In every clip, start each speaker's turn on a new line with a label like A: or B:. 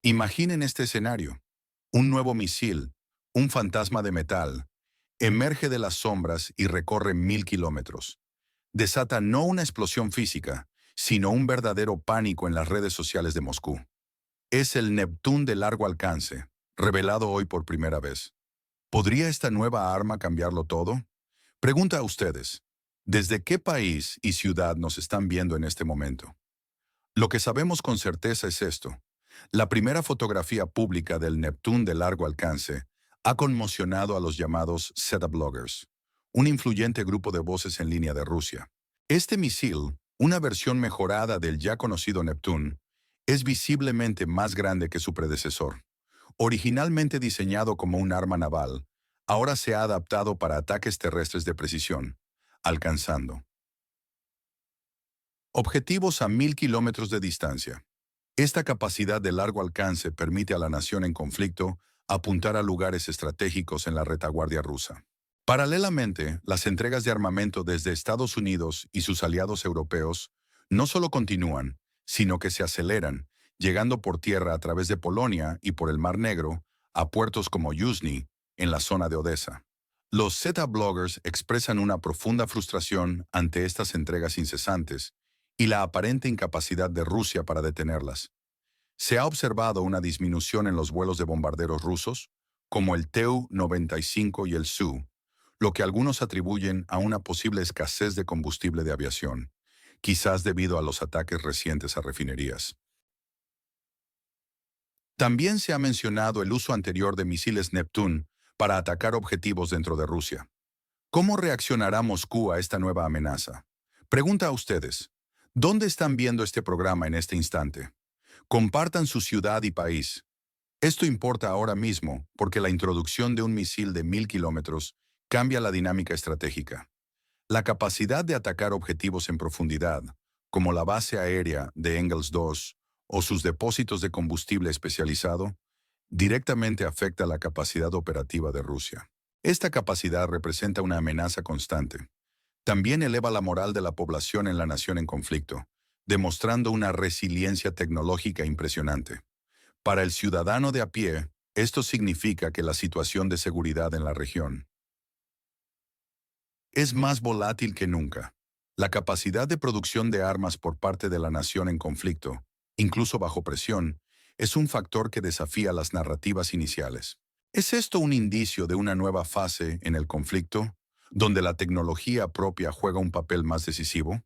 A: Imaginen este escenario. Un nuevo misil, un fantasma de metal, emerge de las sombras y recorre 1000 kilómetros. Desata no una explosión física, sino un verdadero pánico en las redes sociales de Moscú. Es el Neptune de largo alcance, revelado hoy por primera vez. ¿Podría esta nueva arma cambiarlo todo? Pregunta a ustedes, ¿desde qué país y ciudad nos están viendo en este momento? Lo que sabemos con certeza es esto. La primera fotografía pública del Neptune de largo alcance ha conmocionado a los llamados Zeta-bloggers, un influyente grupo de voces en línea de Rusia. Este misil, una versión mejorada del ya conocido Neptune, es visiblemente más grande que su predecesor. Originalmente diseñado como un arma naval, ahora se ha adaptado para ataques terrestres de precisión, alcanzando objetivos a 1000 kilómetros de distancia. Esta capacidad de largo alcance permite a la nación en conflicto apuntar a lugares estratégicos en la retaguardia rusa. Paralelamente, las entregas de armamento desde Estados Unidos y sus aliados europeos no solo continúan, sino que se aceleran, llegando por tierra a través de Polonia y por el Mar Negro a puertos como Yuzhny, en la zona de Odessa. Los Z-bloggers expresan una profunda frustración ante estas entregas incesantes y la aparente incapacidad de Rusia para detenerlas. Se ha observado una disminución en los vuelos de bombarderos rusos, como el Tu-95 y el Su, lo que algunos atribuyen a una posible escasez de combustible de aviación, quizás debido a los ataques recientes a refinerías. También se ha mencionado el uso anterior de misiles Neptune para atacar objetivos dentro de Rusia. ¿Cómo reaccionará Moscú a esta nueva amenaza? Pregunta a ustedes, ¿dónde están viendo este programa en este instante? Compartan su ciudad y país. Esto importa ahora mismo porque la introducción de un misil de 1000 kilómetros cambia la dinámica estratégica. La capacidad de atacar objetivos en profundidad, como la base aérea de Engels 2 o sus depósitos de combustible especializado, directamente afecta la capacidad operativa de Rusia. Esta capacidad representa una amenaza constante. También eleva la moral de la población en la nación en conflicto, demostrando una resiliencia tecnológica impresionante. Para el ciudadano de a pie, esto significa que la situación de seguridad en la región es más volátil que nunca. La capacidad de producción de armas por parte de la nación en conflicto, incluso bajo presión, es un factor que desafía las narrativas iniciales. ¿Es esto un indicio de una nueva fase en el conflicto, donde la tecnología propia juega un papel más decisivo?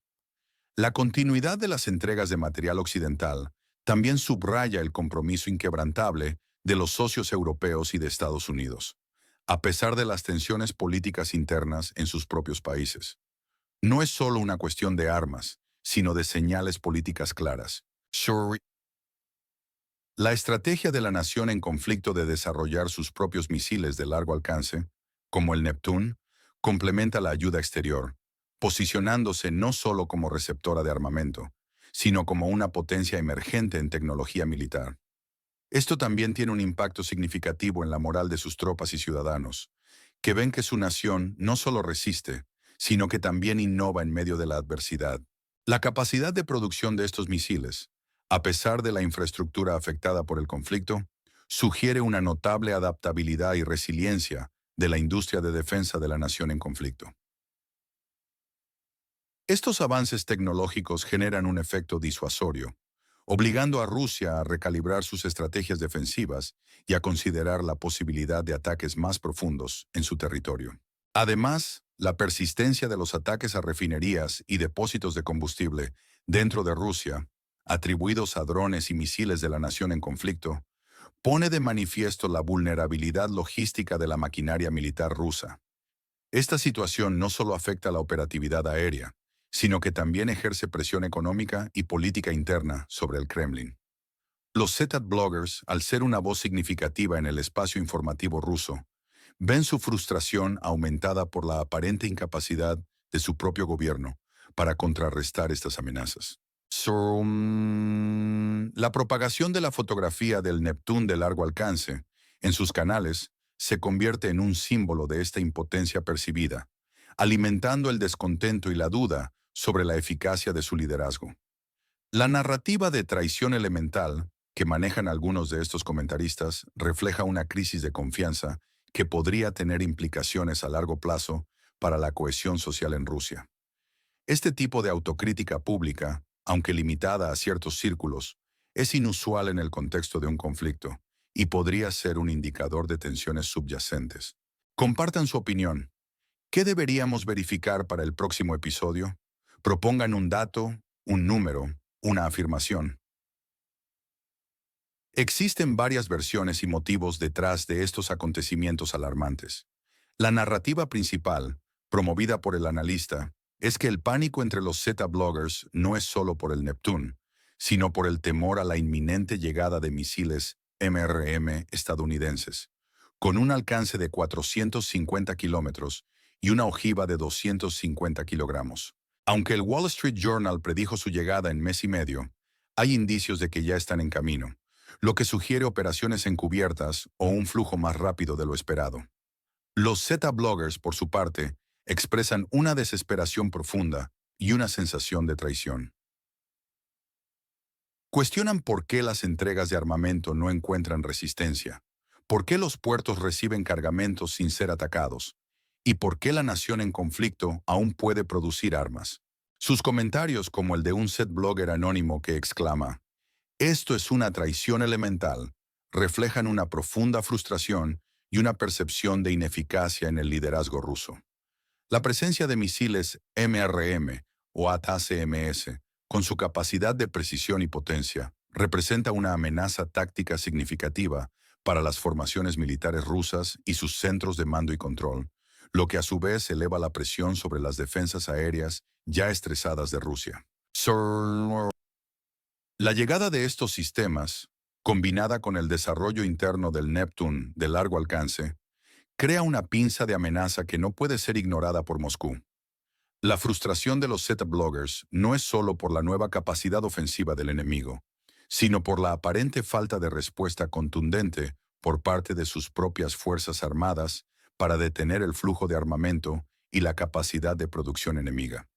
A: La continuidad de las entregas de material occidental también subraya el compromiso inquebrantable de los socios europeos y de Estados Unidos, a pesar de las tensiones políticas internas en sus propios países. No es solo una cuestión de armas, sino de señales políticas claras. La estrategia de la nación en conflicto de desarrollar sus propios misiles de largo alcance, como el Neptune, complementa la ayuda exterior, posicionándose no solo como receptora de armamento, sino como una potencia emergente en tecnología militar. Esto también tiene un impacto significativo en la moral de sus tropas y ciudadanos, que ven que su nación no solo resiste, sino que también innova en medio de la adversidad. La capacidad de producción de estos misiles, a pesar de la infraestructura afectada por el conflicto, sugiere una notable adaptabilidad y resiliencia de la industria de defensa de la nación en conflicto. Estos avances tecnológicos generan un efecto disuasorio, obligando a Rusia a recalibrar sus estrategias defensivas y a considerar la posibilidad de ataques más profundos en su territorio. Además, la persistencia de los ataques a refinerías y depósitos de combustible dentro de Rusia, atribuidos a drones y misiles de la nación en conflicto, pone de manifiesto la vulnerabilidad logística de la maquinaria militar rusa. Esta situación no solo afecta la operatividad aérea, sino que también ejerce presión económica y política interna sobre el Kremlin. Los Z-bloggers, al ser una voz significativa en el espacio informativo ruso, ven su frustración aumentada por la aparente incapacidad de su propio gobierno para contrarrestar estas amenazas. La propagación de la fotografía del Neptune de largo alcance en sus canales se convierte en un símbolo de esta impotencia percibida, alimentando el descontento y la duda sobre la eficacia de su liderazgo. La narrativa de traición elemental que manejan algunos de estos comentaristas refleja una crisis de confianza que podría tener implicaciones a largo plazo para la cohesión social en Rusia. Este tipo de autocrítica pública, aunque limitada a ciertos círculos, es inusual en el contexto de un conflicto y podría ser un indicador de tensiones subyacentes. Compartan su opinión. ¿Qué deberíamos verificar para el próximo episodio? Propongan un dato, un número, una afirmación. Existen varias versiones y motivos detrás de estos acontecimientos alarmantes. La narrativa principal, promovida por el analista, es que el pánico entre los Z-bloggers no es solo por el Neptune, sino por el temor a la inminente llegada de misiles MRM estadounidenses, con un alcance de 450 kilómetros y una ojiva de 250 kilogramos. Aunque el Wall Street Journal predijo su llegada en mes y medio, hay indicios de que ya están en camino, lo que sugiere operaciones encubiertas o un flujo más rápido de lo esperado. Los Z-bloggers, por su parte, expresan una desesperación profunda y una sensación de traición. Cuestionan por qué las entregas de armamento no encuentran resistencia, por qué los puertos reciben cargamentos sin ser atacados, y por qué la nación en conflicto aún puede producir armas. Sus comentarios, como el de un Z-blogger anónimo que exclama, "Esto es una traición elemental", reflejan una profunda frustración y una percepción de ineficacia en el liderazgo ruso. La presencia de misiles MRM o ATACMS, con su capacidad de precisión y potencia, representa una amenaza táctica significativa para las formaciones militares rusas y sus centros de mando y control, lo que a su vez eleva la presión sobre las defensas aéreas ya estresadas de Rusia. La llegada de estos sistemas, combinada con el desarrollo interno del Neptune de largo alcance, crea una pinza de amenaza que no puede ser ignorada por Moscú. La frustración de los Z-bloggers no es solo por la nueva capacidad ofensiva del enemigo, sino por la aparente falta de respuesta contundente por parte de sus propias fuerzas armadas para detener el flujo de armamento y la capacidad de producción enemiga.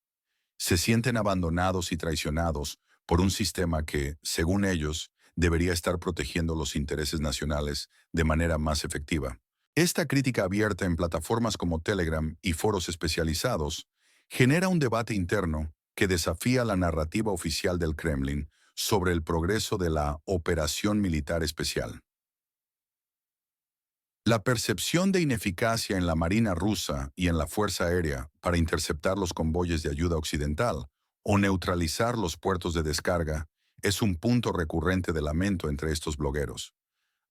A: Se sienten abandonados y traicionados por un sistema que, según ellos, debería estar protegiendo los intereses nacionales de manera más efectiva. Esta crítica abierta en plataformas como Telegram y foros especializados genera un debate interno que desafía la narrativa oficial del Kremlin sobre el progreso de la operación militar especial. La percepción de ineficacia en la Marina rusa y en la Fuerza Aérea para interceptar los convoyes de ayuda occidental o neutralizar los puertos de descarga es un punto recurrente de lamento entre estos blogueros.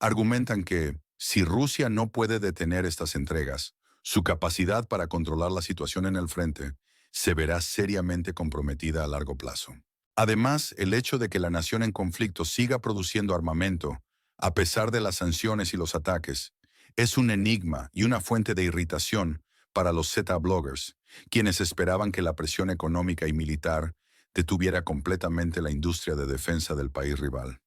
A: Argumentan que, si Rusia no puede detener estas entregas, su capacidad para controlar la situación en el frente se verá seriamente comprometida a largo plazo. Además, el hecho de que la nación en conflicto siga produciendo armamento, a pesar de las sanciones y los ataques, es un enigma y una fuente de irritación para los Z-bloggers, quienes esperaban que la presión económica y militar detuviera completamente la industria de defensa del país rival.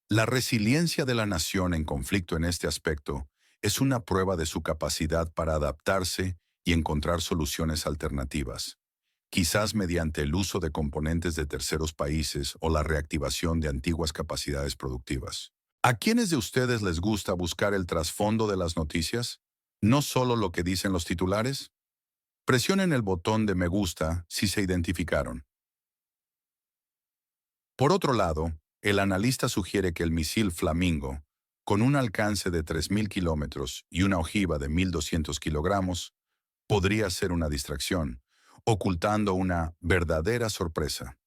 A: La resiliencia de la nación en conflicto en este aspecto es una prueba de su capacidad para adaptarse y encontrar soluciones alternativas, quizás mediante el uso de componentes de terceros países o la reactivación de antiguas capacidades productivas. ¿A quiénes de ustedes les gusta buscar el trasfondo de las noticias? ¿No solo lo que dicen los titulares? Presionen el botón de me gusta si se identificaron. Por otro lado, el analista sugiere que el misil Flamingo, con un alcance de 3.000 kilómetros y una ojiva de 1.200 kilogramos, podría ser una distracción, ocultando una verdadera sorpresa.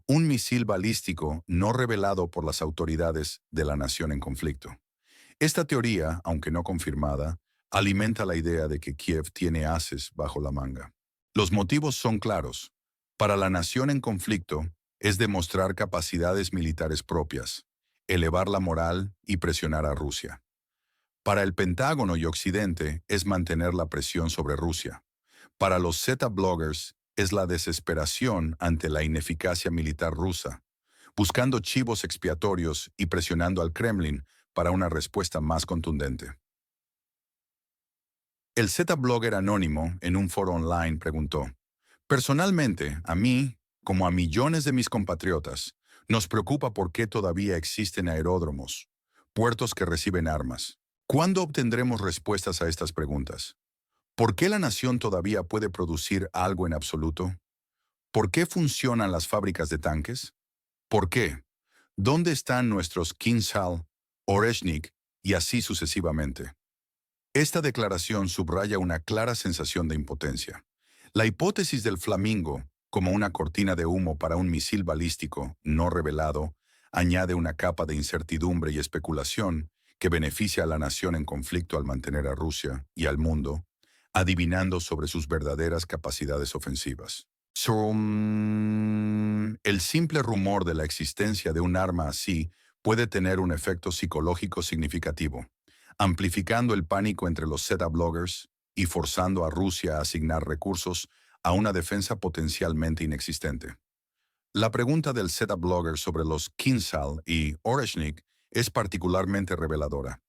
A: Un misil balístico no revelado por las autoridades de la nación en conflicto. Esta teoría, aunque no confirmada, alimenta la idea de que Kiev tiene ases bajo la manga. Los motivos son claros. Para la nación en conflicto es demostrar capacidades militares propias, elevar la moral y presionar a Rusia. Para el Pentágono y Occidente es mantener la presión sobre Rusia. Para los Z-bloggers es la desesperación ante la ineficacia militar rusa, buscando chivos expiatorios y presionando al Kremlin para una respuesta más contundente. El Z-blogger anónimo en un foro online preguntó, "Personalmente, a mí, como a millones de mis compatriotas, Nos preocupa por qué todavía existen aeródromos, puertos que reciben armas. ¿Cuándo obtendremos respuestas a estas preguntas? ¿Por qué la nación todavía puede producir algo en absoluto? ¿Por qué funcionan las fábricas de tanques? ¿Por qué? ¿Dónde están nuestros Kinzhal, Oreshnik y así sucesivamente? Esta declaración subraya una clara sensación de impotencia. La hipótesis del flamingo, como una cortina de humo para un misil balístico no revelado, añade una capa de incertidumbre y especulación que beneficia a la nación en conflicto al mantener a Rusia y al mundo, adivinando sobre sus verdaderas capacidades ofensivas. El simple rumor de la existencia de un arma así puede tener un efecto psicológico significativo, amplificando el pánico entre los Z-bloggers y forzando a Rusia a asignar recursos a una defensa potencialmente inexistente. La pregunta del Z-blogger sobre los Kinzhal y Oreshnik es particularmente reveladora.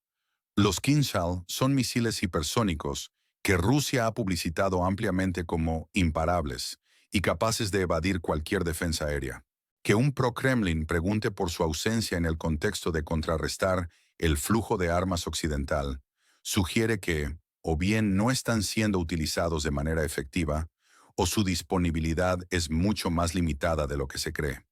A: Los Kinzhal son misiles hipersónicos que Rusia ha publicitado ampliamente como imparables y capaces de evadir cualquier defensa aérea. Que un pro-Kremlin pregunte por su ausencia en el contexto de contrarrestar el flujo de armas occidental sugiere que, o bien no están siendo utilizados de manera efectiva, o su disponibilidad es mucho más limitada de lo que se cree.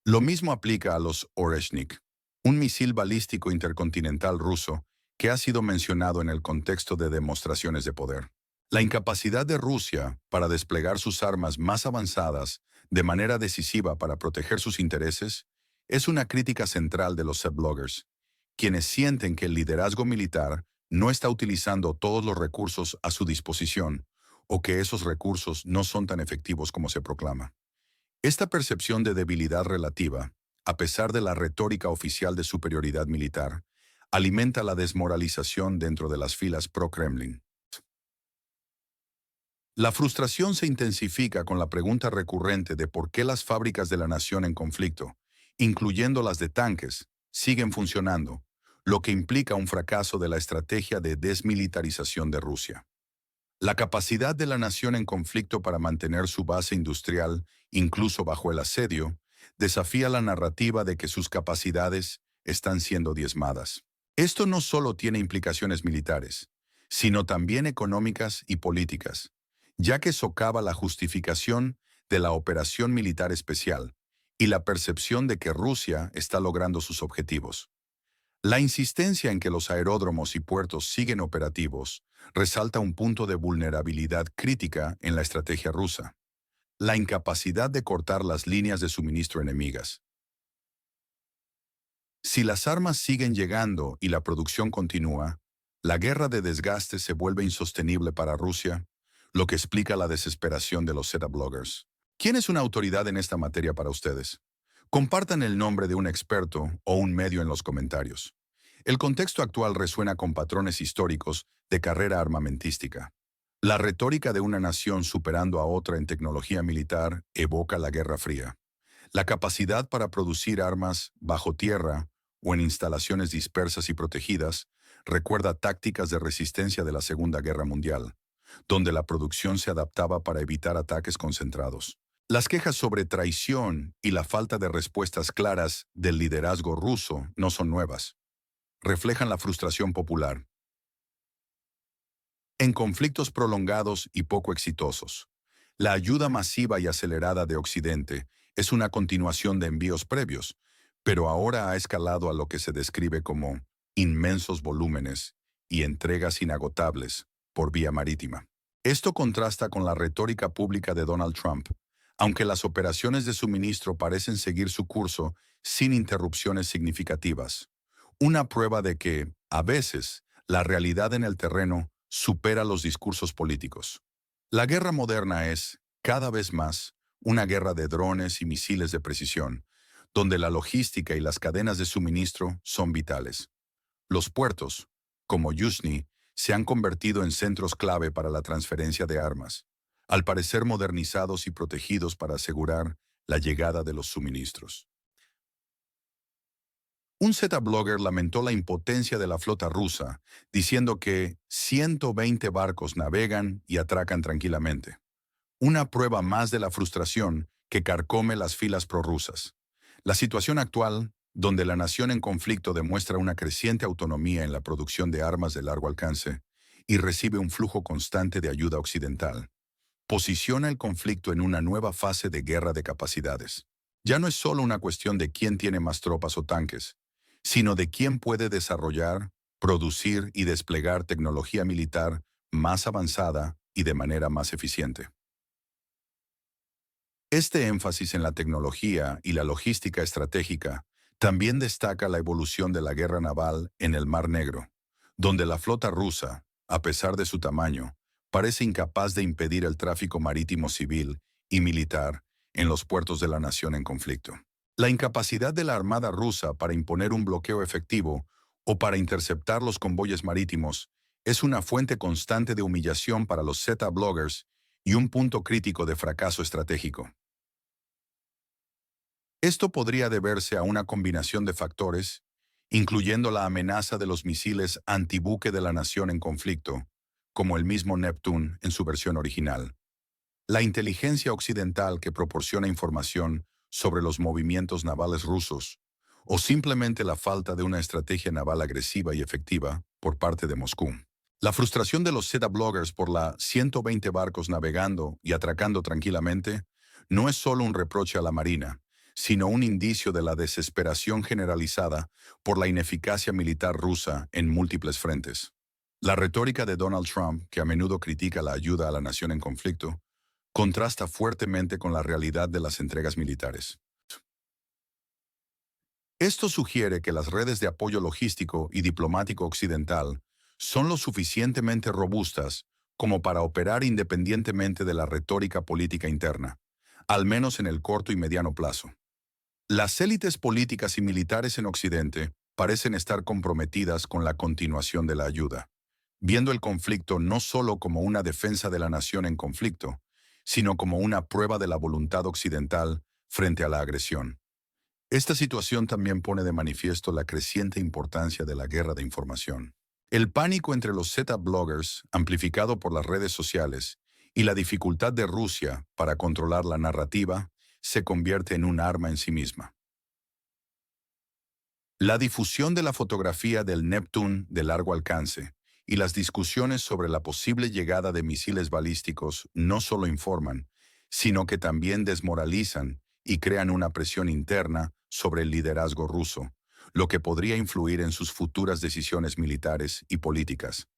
A: Lo mismo aplica a los Oreshnik, un misil balístico intercontinental ruso que ha sido mencionado en el contexto de demostraciones de poder. La incapacidad de Rusia para desplegar sus armas más avanzadas de manera decisiva para proteger sus intereses es una crítica central de los Z-bloggers, quienes sienten que el liderazgo militar no está utilizando todos los recursos a su disposición o que esos recursos no son tan efectivos como se proclama. Esta percepción de debilidad relativa, a pesar de la retórica oficial de superioridad militar, alimenta la desmoralización dentro de las filas pro-Kremlin. La frustración se intensifica con la pregunta recurrente de por qué las fábricas de la nación en conflicto, incluyendo las de tanques, siguen funcionando, lo que implica un fracaso de la estrategia de desmilitarización de Rusia. La capacidad de la nación en conflicto para mantener su base industrial, incluso bajo el asedio, desafía la narrativa de que sus capacidades están siendo diezmadas. Esto no solo tiene implicaciones militares, sino también económicas y políticas, ya que socava la justificación de la operación militar especial y la percepción de que Rusia está logrando sus objetivos. La insistencia en que los aeródromos y puertos siguen operativos resalta un punto de vulnerabilidad crítica en la estrategia rusa: la incapacidad de cortar las líneas de suministro enemigas. Si las armas siguen llegando y la producción continúa, la guerra de desgaste se vuelve insostenible para Rusia, lo que explica la desesperación de los Z-bloggers. ¿Quién es una autoridad en esta materia para ustedes? Compartan el nombre de un experto o un medio en los comentarios. El contexto actual resuena con patrones históricos de carrera armamentística. La retórica de una nación superando a otra en tecnología militar evoca la Guerra Fría. La capacidad para producir armas bajo tierra o en instalaciones dispersas y protegidas recuerda tácticas de resistencia de la Segunda Guerra Mundial, donde la producción se adaptaba para evitar ataques concentrados. Las quejas sobre traición y la falta de respuestas claras del liderazgo ruso no son nuevas. Reflejan la frustración popular. En conflictos prolongados y poco exitosos, la ayuda masiva y acelerada de Occidente es una continuación de envíos previos, pero ahora ha escalado a lo que se describe como inmensos volúmenes y entregas inagotables por vía marítima. Esto contrasta con la retórica pública de Donald Trump, aunque las operaciones de suministro parecen seguir su curso sin interrupciones significativas. Una prueba de que, a veces, la realidad en el terreno supera los discursos políticos. La guerra moderna es, cada vez más, una guerra de drones y misiles de precisión, donde la logística y las cadenas de suministro son vitales. Los puertos, como Yuzhny, se han convertido en centros clave para la transferencia de armas, al parecer modernizados y protegidos para asegurar la llegada de los suministros. Un Z-blogger lamentó la impotencia de la flota rusa, diciendo que 120 barcos navegan y atracan tranquilamente. Una prueba más de la frustración que carcome las filas prorrusas. La situación actual, donde la nación en conflicto demuestra una creciente autonomía en la producción de armas de largo alcance y recibe un flujo constante de ayuda occidental, posiciona el conflicto en una nueva fase de guerra de capacidades. Ya no es solo una cuestión de quién tiene más tropas o tanques, sino de quién puede desarrollar, producir y desplegar tecnología militar más avanzada y de manera más eficiente. Este énfasis en la tecnología y la logística estratégica también destaca la evolución de la guerra naval en el Mar Negro, donde la flota rusa, a pesar de su tamaño, parece incapaz de impedir el tráfico marítimo civil y militar en los puertos de la nación en conflicto. La incapacidad de la Armada rusa para imponer un bloqueo efectivo o para interceptar los convoyes marítimos es una fuente constante de humillación para los Z-bloggers y un punto crítico de fracaso estratégico. Esto podría deberse a una combinación de factores, incluyendo la amenaza de los misiles antibuque de la nación en conflicto, como el mismo Neptune en su versión original, la inteligencia occidental que proporciona información sobre los movimientos navales rusos, o simplemente la falta de una estrategia naval agresiva y efectiva por parte de Moscú. La frustración de los Z-bloggers por la 120 barcos navegando y atracando tranquilamente no es solo un reproche a la Marina, sino un indicio de la desesperación generalizada por la ineficacia militar rusa en múltiples frentes. La retórica de Donald Trump, que a menudo critica la ayuda a la nación en conflicto, contrasta fuertemente con la realidad de las entregas militares. Esto sugiere que las redes de apoyo logístico y diplomático occidental son lo suficientemente robustas como para operar independientemente de la retórica política interna, al menos en el corto y mediano plazo. Las élites políticas y militares en Occidente parecen estar comprometidas con la continuación de la ayuda, viendo el conflicto no solo como una defensa de la nación en conflicto, sino como una prueba de la voluntad occidental frente a la agresión. Esta situación también pone de manifiesto la creciente importancia de la guerra de información. El pánico entre los Z-bloggers, amplificado por las redes sociales, y la dificultad de Rusia para controlar la narrativa, se convierte en un arma en sí misma. La difusión de la fotografía del Neptune de largo alcance y las discusiones sobre la posible llegada de misiles balísticos no solo informan, sino que también desmoralizan y crean una presión interna sobre el liderazgo ruso, lo que podría influir en sus futuras decisiones militares y políticas.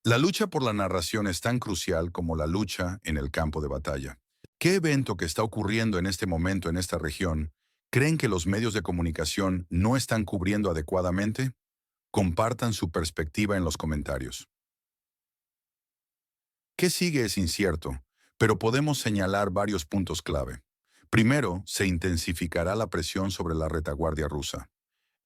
A: La lucha por la narración es tan crucial como la lucha en el campo de batalla. ¿Qué evento que está ocurriendo en este momento en esta región creen que los medios de comunicación no están cubriendo adecuadamente? Compartan su perspectiva en los comentarios. ¿Qué sigue es incierto, pero podemos señalar varios puntos clave? Primero, se intensificará la presión sobre la retaguardia rusa.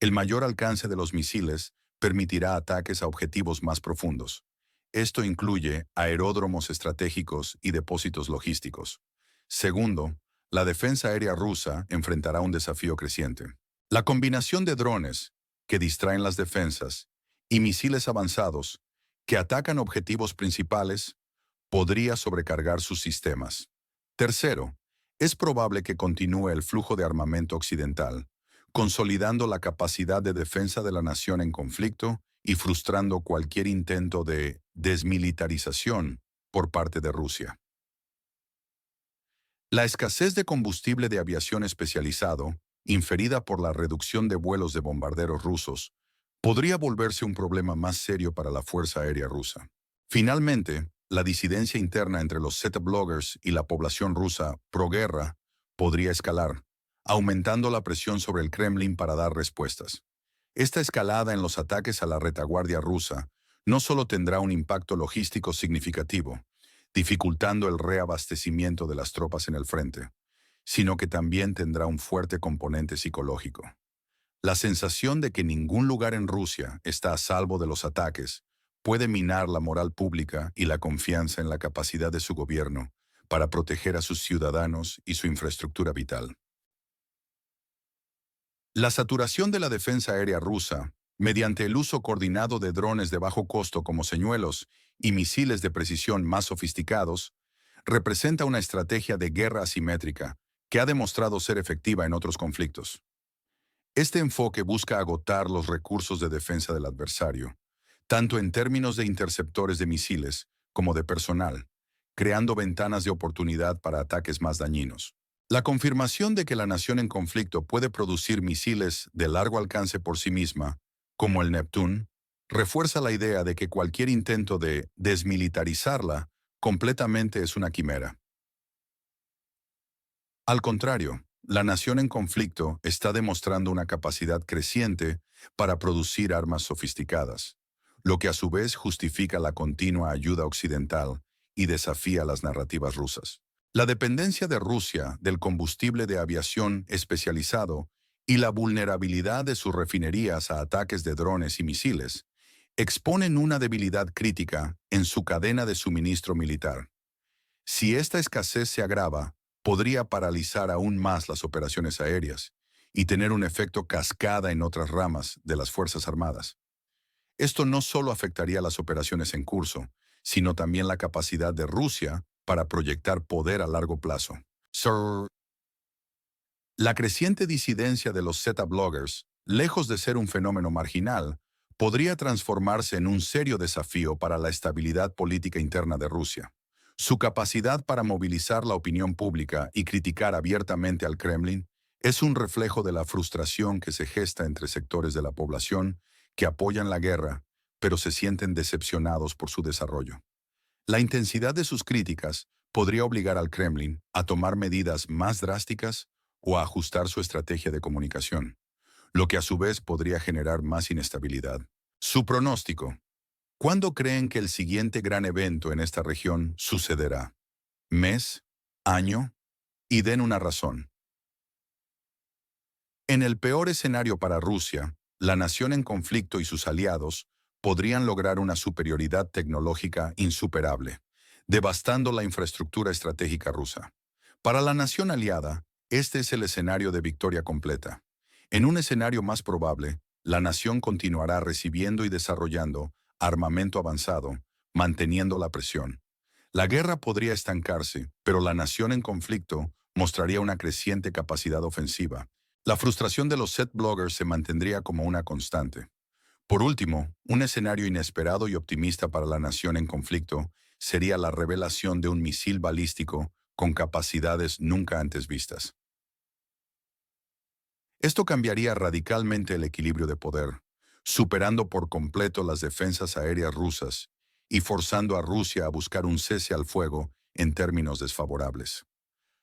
A: El mayor alcance de los misiles permitirá ataques a objetivos más profundos. Esto incluye aeródromos estratégicos y depósitos logísticos. Segundo, la defensa aérea rusa enfrentará un desafío creciente. La combinación de drones, que distraen las defensas, y misiles avanzados, que atacan objetivos principales, podría sobrecargar sus sistemas. Tercero, es probable que continúe el flujo de armamento occidental, consolidando la capacidad de defensa de la nación en conflicto y frustrando cualquier intento de desmilitarización por parte de Rusia. La escasez de combustible de aviación especializado, inferida por la reducción de vuelos de bombarderos rusos, podría volverse un problema más serio para la Fuerza Aérea Rusa. Finalmente, la disidencia interna entre los Z-bloggers y la población rusa pro-guerra podría escalar, aumentando la presión sobre el Kremlin para dar respuestas. Esta escalada en los ataques a la retaguardia rusa no solo tendrá un impacto logístico significativo, dificultando el reabastecimiento de las tropas en el frente, sino que también tendrá un fuerte componente psicológico. La sensación de que ningún lugar en Rusia está a salvo de los ataques puede minar la moral pública y la confianza en la capacidad de su gobierno para proteger a sus ciudadanos y su infraestructura vital. La saturación de la defensa aérea rusa, mediante el uso coordinado de drones de bajo costo como señuelos y misiles de precisión más sofisticados, representa una estrategia de guerra asimétrica que ha demostrado ser efectiva en otros conflictos. Este enfoque busca agotar los recursos de defensa del adversario, tanto en términos de interceptores de misiles como de personal, creando ventanas de oportunidad para ataques más dañinos. La confirmación de que la nación en conflicto puede producir misiles de largo alcance por sí misma, como el Neptune, refuerza la idea de que cualquier intento de desmilitarizarla completamente es una quimera. Al contrario, la nación en conflicto está demostrando una capacidad creciente para producir armas sofisticadas, lo que a su vez justifica la continua ayuda occidental y desafía las narrativas rusas. La dependencia de Rusia del combustible de aviación especializado y la vulnerabilidad de sus refinerías a ataques de drones y misiles exponen una debilidad crítica en su cadena de suministro militar. Si esta escasez se agrava, podría paralizar aún más las operaciones aéreas y tener un efecto cascada en otras ramas de las Fuerzas Armadas. Esto no solo afectaría las operaciones en curso, sino también la capacidad de Rusia para proyectar poder a largo plazo. La creciente disidencia de los Z-bloggers, lejos de ser un fenómeno marginal, podría transformarse en un serio desafío para la estabilidad política interna de Rusia. Su capacidad para movilizar la opinión pública y criticar abiertamente al Kremlin es un reflejo de la frustración que se gesta entre sectores de la población que apoyan la guerra, pero se sienten decepcionados por su desarrollo. La intensidad de sus críticas podría obligar al Kremlin a tomar medidas más drásticas o a ajustar su estrategia de comunicación, lo que a su vez podría generar más inestabilidad. Su pronóstico. ¿Cuándo creen que el siguiente gran evento en esta región sucederá? ¿Mes? ¿Año? Y den una razón. En el peor escenario para Rusia, la nación en conflicto y sus aliados podrían lograr una superioridad tecnológica insuperable, devastando la infraestructura estratégica rusa. Para la nación aliada, este es el escenario de victoria completa. En un escenario más probable, la nación continuará recibiendo y desarrollando armamento avanzado, manteniendo la presión. La guerra podría estancarse, pero la nación en conflicto mostraría una creciente capacidad ofensiva. La frustración de los set bloggers se mantendría como una constante. Por último, un escenario inesperado y optimista para la nación en conflicto sería la revelación de un misil balístico con capacidades nunca antes vistas. Esto cambiaría radicalmente el equilibrio de poder, superando por completo las defensas aéreas rusas y forzando a Rusia a buscar un cese al fuego en términos desfavorables.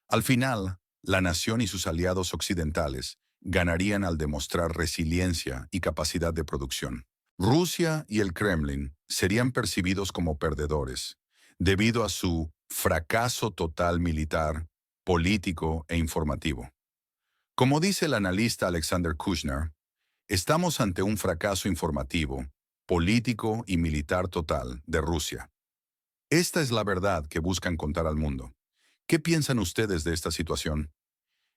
A: Al final, la nación y sus aliados occidentales ganarían al demostrar resiliencia y capacidad de producción. Rusia y el Kremlin serían percibidos como perdedores, debido a su fracaso total militar, político e informativo. Como dice el analista Alexander Kushner, estamos ante un fracaso informativo, político y militar total de Rusia. Esta es la verdad que buscan contar al mundo. ¿Qué piensan ustedes de esta situación?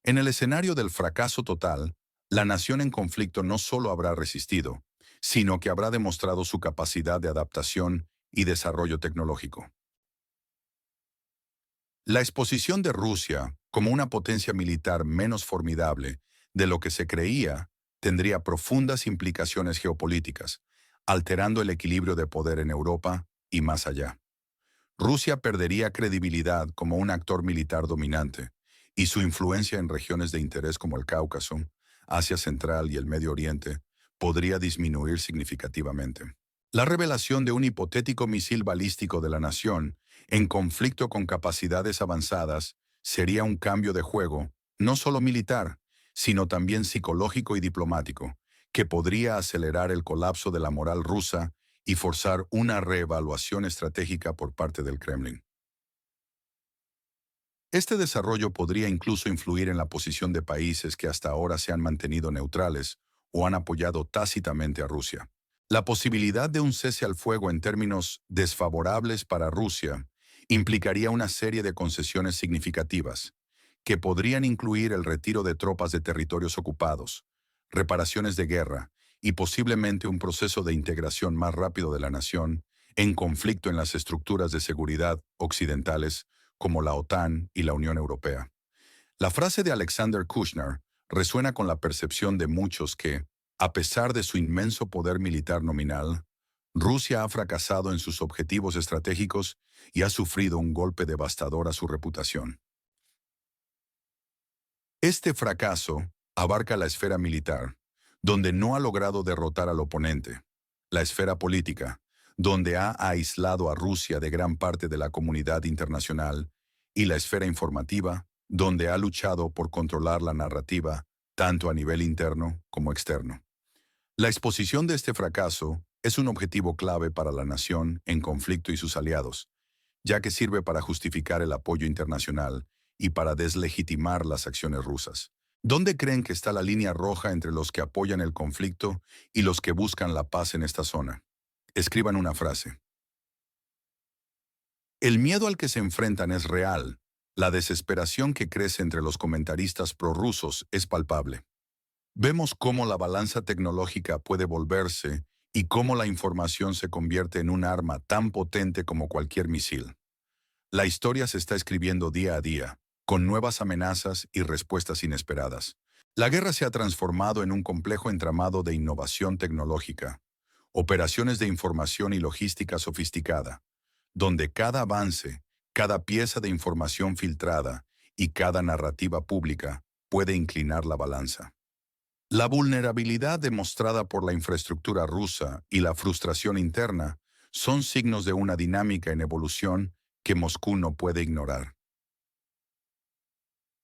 A: En el escenario del fracaso total, la nación en conflicto no solo habrá resistido, sino que habrá demostrado su capacidad de adaptación y desarrollo tecnológico. La exposición de Rusia como una potencia militar menos formidable de lo que se creía tendría profundas implicaciones geopolíticas, alterando el equilibrio de poder en Europa y más allá. Rusia perdería credibilidad como un actor militar dominante, y su influencia en regiones de interés como el Cáucaso, Asia Central y el Medio Oriente podría disminuir significativamente. La revelación de un hipotético misil balístico de la nación en conflicto con capacidades avanzadas sería un cambio de juego, no solo militar, sino también psicológico y diplomático, que podría acelerar el colapso de la moral rusa y forzar una reevaluación estratégica por parte del Kremlin. Este desarrollo podría incluso influir en la posición de países que hasta ahora se han mantenido neutrales o han apoyado tácitamente a Rusia. La posibilidad de un cese al fuego en términos desfavorables para Rusia implicaría una serie de concesiones significativas, que podrían incluir el retiro de tropas de territorios ocupados, reparaciones de guerra y posiblemente un proceso de integración más rápido de la nación en conflicto en las estructuras de seguridad occidentales como la OTAN y la Unión Europea. La frase de Alexander Kushner resuena con la percepción de muchos que, a pesar de su inmenso poder militar nominal, Rusia ha fracasado en sus objetivos estratégicos y ha sufrido un golpe devastador a su reputación. Este fracaso abarca la esfera militar, donde no ha logrado derrotar al oponente, la esfera política, donde ha aislado a Rusia de gran parte de la comunidad internacional, y la esfera informativa, donde ha luchado por controlar la narrativa, tanto a nivel interno como externo. La exposición de este fracaso es un objetivo clave para la nación en conflicto y sus aliados, ya que sirve para justificar el apoyo internacional y para deslegitimar las acciones rusas. ¿Dónde creen que está la línea roja entre los que apoyan el conflicto y los que buscan la paz en esta zona? Escriban una frase. El miedo al que se enfrentan es real. La desesperación que crece entre los comentaristas prorrusos es palpable. Vemos cómo la balanza tecnológica puede volverse y cómo la información se convierte en un arma tan potente como cualquier misil. La historia se está escribiendo día a día, con nuevas amenazas y respuestas inesperadas. La guerra se ha transformado en un complejo entramado de innovación tecnológica, operaciones de información y logística sofisticada, donde cada avance, cada pieza de información filtrada y cada narrativa pública puede inclinar la balanza. La vulnerabilidad demostrada por la infraestructura rusa y la frustración interna son signos de una dinámica en evolución que Moscú no puede ignorar.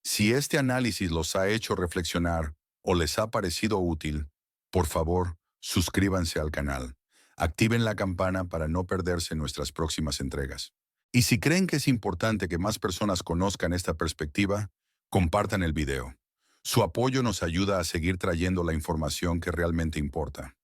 A: Si este análisis los ha hecho reflexionar o les ha parecido útil, por favor, suscríbanse al canal. Activen la campana para no perderse nuestras próximas entregas. Y si creen que es importante que más personas conozcan esta perspectiva, compartan el video. Su apoyo nos ayuda a seguir trayendo la información que realmente importa.